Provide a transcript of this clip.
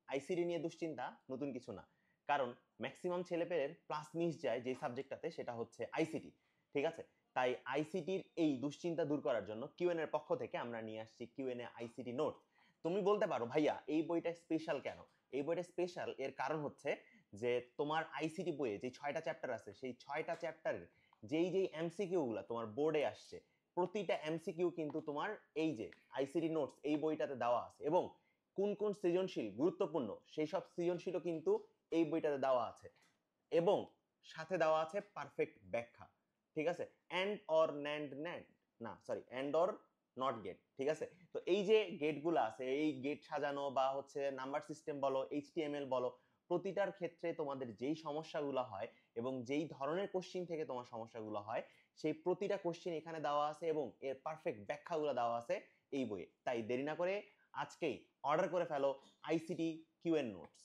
ICT নিয়ে দুশ্চিন্তা নতুন কিছু না, কারণ ম্যাক্সিমাম ছেলেপেলের প্লাস মিস যায় যে সাবজেক্টটাতে, সেটা হচ্ছে আইসিটি। ঠিক আছে, তাই আইসিটির এই দুশ্চিন্তা দূর করার জন্য কিউএন এর পক্ষ থেকে আমরা নিয়ে আসছি কিউএন এ আইসিটি নোট। তুমি বলতে পারো ভাইয়া এই বইটা স্পেশাল কেন? এই বইটা স্পেশাল এর কারণ হচ্ছে যে তোমার আইসিটি বইয়ে যে 6টা চ্যাপ্টার আছে, সেই 6টা চ্যাপ্টারের যেই এমসিকিউ গুলা তোমার বোর্ডে আসছে, প্রতিটা এমসিকিউ কিন্তু তোমার এই যে আইসিটি নোটস এই বইটাতে দেওয়া আছে, এবং কোন কোন সৃজনশীল গুরুত্বপূর্ণ সেই সব সৃজনশীলও কিন্তু এই বইটাতে দেওয়া আছে, এবং সাথে দেওয়া আছে পারফেক্ট ব্যাখ্যা। ঠিক আছে, অ্যান্ড অর ন্যান্ড ন্যান্ড না sorry and or not gate. ঠিক আছে, তো এই যে গেটগুলো আছে, এই গেট সাজানো বা হচ্ছে নাম্বার সিস্টেম বলো, এইচটিএমএল বলো, প্রতিটার ক্ষেত্রে তোমাদের যেই সমস্যাগুলো হয় এবং যেই ধরনের কোশ্চিন থেকে তোমার সমস্যাগুলো হয়, সেই প্রতিটা কোশ্চিন এখানে দেওয়া আছে এবং এর পারফেক্ট ব্যাখ্যাগুলো দেওয়া আছে এই বইয়ে। তাই দেরি না করে আজকেই অর্ডার করে ফেলো আইসিটি কিউএন নোটস।